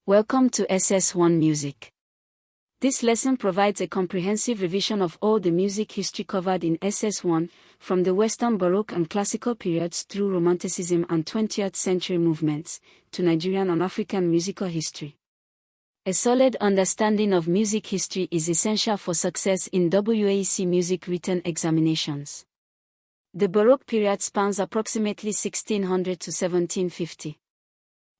Welcome to SS1 Music. This lesson provides a comprehensive revision of all the music history covered in SS1, from the Western Baroque and Classical periods through Romanticism and 20th century movements, to Nigerian and African musical history. A solid understanding of music history is essential for success in WAEC music written examinations. The Baroque period spans approximately 1600 to 1750.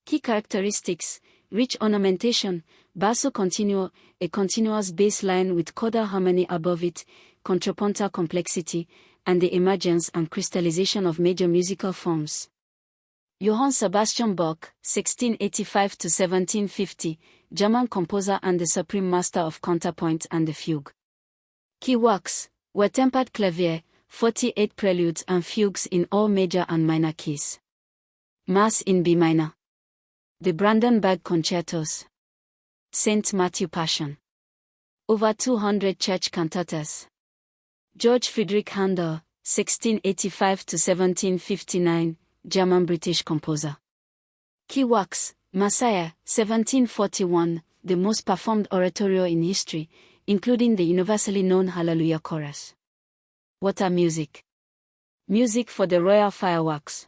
Key characteristics: rich ornamentation, basso continuo, a continuous bass line with chordal harmony above it, contrapuntal complexity, and the emergence and crystallization of major musical forms. Johann Sebastian Bach, 1685 to 1750, German composer and the supreme master of counterpoint and the fugue. Key works were tempered clavier, 48 preludes and fugues in all major and minor keys. Mass in B minor. The Brandenburg Concertos. St. Matthew Passion. Over 200 church cantatas. George Friedrich Handel, 1685 to 1759, German-British composer. Key works: Messiah, 1741, the most performed oratorio in history, including the universally known Hallelujah Chorus. Water music. Music for the royal fireworks.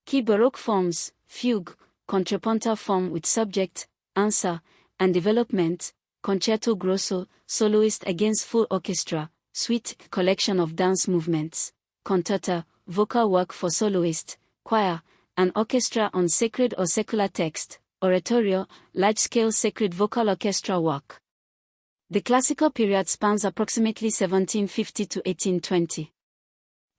Key Baroque forms: fugue, contrapuntal form with subject, answer, and development, concerto grosso, soloist against full orchestra, suite, collection of dance movements, cantata, vocal work for soloist, choir, and orchestra on sacred or secular text, oratorio, large-scale sacred vocal orchestra work. The classical period spans approximately 1750 to 1820.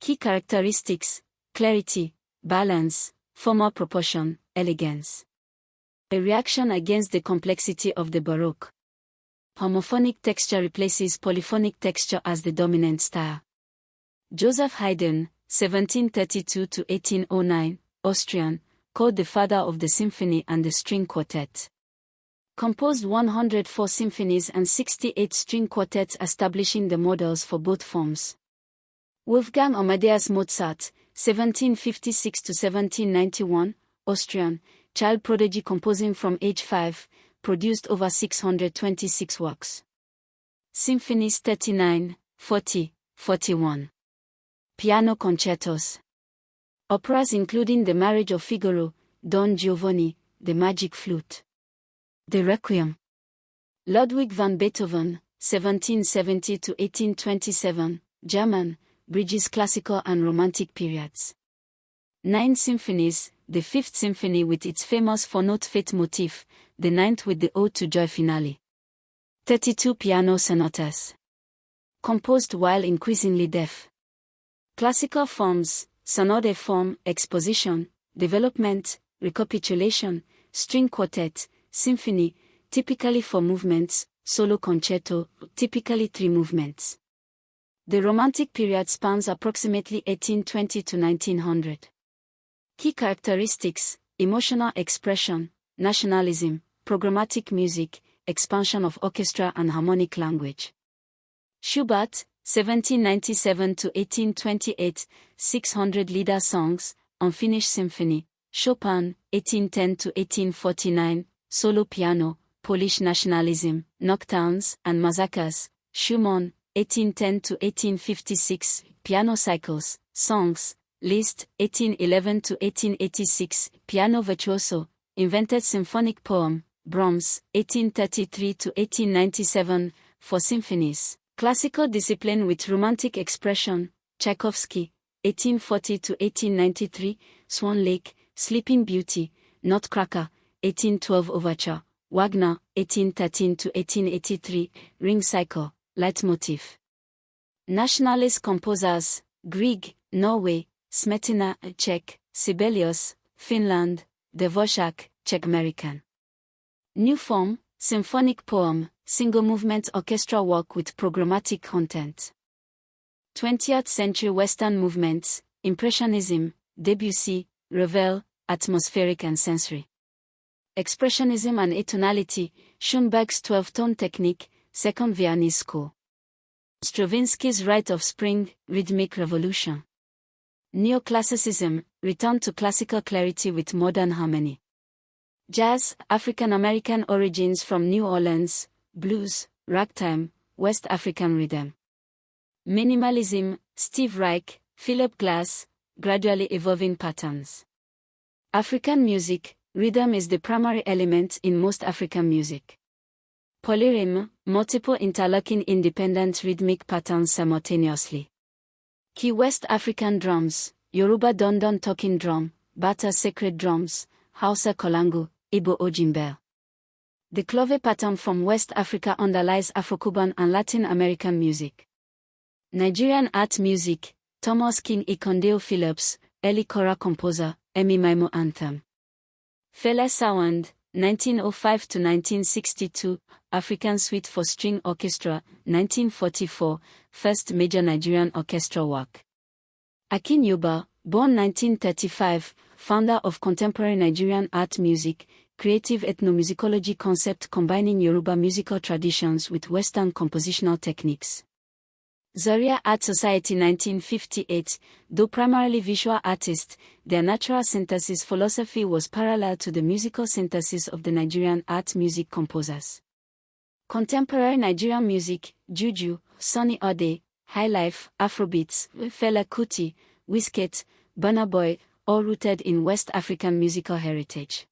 Key characteristics: clarity, balance, formal proportion, elegance. A reaction against the complexity of the Baroque. Homophonic texture replaces polyphonic texture as the dominant style. Joseph Haydn, 1732 to 1809, Austrian, called the father of the symphony and the string quartet. Composed 104 symphonies and 68 string quartets, establishing the models for both forms. Wolfgang Amadeus Mozart, 1756 to 1791, Austrian, child prodigy composing from age 5, produced over 626 works. Symphonies 39, 40, 41. Piano concertos. Operas including The Marriage of Figaro, Don Giovanni, The Magic Flute. The Requiem. Ludwig van Beethoven, 1770 to 1827, German, bridges classical and romantic periods. 9 symphonies, the 5th symphony with its famous 4-note fate motif, the 9th with the Ode to Joy finale. 32 piano sonatas. Composed while increasingly deaf. Classical forms: sonore form, exposition, development, recapitulation, string quartet, symphony, typically 4 movements, solo concerto, typically 3 movements. The Romantic period spans approximately 1820 to 1900. Key characteristics: emotional expression, nationalism, programmatic music, expansion of orchestra and harmonic language. Schubert, 1797 to 1828, 600 lieder songs, unfinished symphony. Chopin, 1810 to 1849, solo piano, Polish nationalism, nocturnes and massacres. Schumann, 1810 to 1856, piano cycles, songs. Liszt, 1811 to 1886, piano virtuoso, invented symphonic poem. Brahms, 1833 to 1897, 4 symphonies. Classical discipline with romantic expression. Tchaikovsky, 1840 to 1893, Swan Lake, Sleeping Beauty, Nutcracker, 1812 Overture. Wagner, 1813 to 1883, Ring Cycle, Leitmotif. Nationalist composers: Grieg, Norway, Smetana, Czech, Sibelius, Finland, Dvorak, Czech American. New form: symphonic poem, single-movement orchestra work with programmatic content. 20th century Western movements: Impressionism, Debussy, Ravel, atmospheric and sensory. Expressionism and atonality, Schoenberg's 12-tone technique, Second Viennese School. Stravinsky's Rite of Spring, rhythmic revolution. Neoclassicism, return to classical clarity with modern harmony. Jazz, African American origins from New Orleans, blues, ragtime, West African rhythm. Minimalism, Steve Reich, Philip Glass, gradually evolving patterns. African music, rhythm is the primary element in most African music. Polyrhythm, multiple interlocking independent rhythmic patterns simultaneously. Key West African drums, Yoruba Dondon talking drum, Bata sacred drums, Hausa kolango, Igbo ojimbel. The clove pattern from West Africa underlies Afro-Cuban and Latin American music. Nigerian art music, Thomas King Ikondeo Phillips, early Kora composer, Emi Maimo anthem. Fela Sound, 1905 to 1962, African Suite for String Orchestra, 1944, first major Nigerian orchestral work. Akin Yoba, born 1935, founder of contemporary Nigerian art music, creative ethnomusicology concept combining Yoruba musical traditions with Western compositional techniques. Zaria Art Society 1958, though primarily visual artists, their natural synthesis philosophy was parallel to the musical synthesis of the Nigerian art music composers. Contemporary Nigerian music, Juju, Sunny Ode, Highlife, Afrobeats, Fela Kuti, Wizkid, Burna Boy, all rooted in West African musical heritage.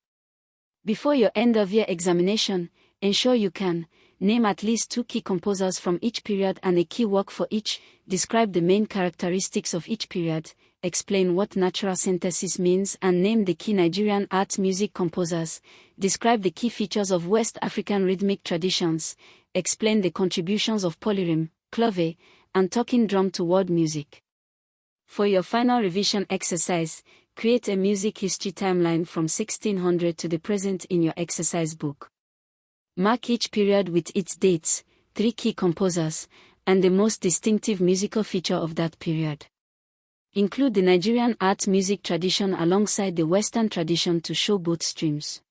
Before your end-of-year examination, ensure you can name at least 2 key composers from each period and a key work for each, describe the main characteristics of each period, explain what natural synthesis means and name the key Nigerian art music composers, describe the key features of West African rhythmic traditions, explain the contributions of polyrhythm, clove, and talking drum to world music. For your final revision exercise, create a music history timeline from 1600 to the present in your exercise book. Mark each period with its dates, 3 key composers, and the most distinctive musical feature of that period. Include the Nigerian art music tradition alongside the Western tradition to show both streams.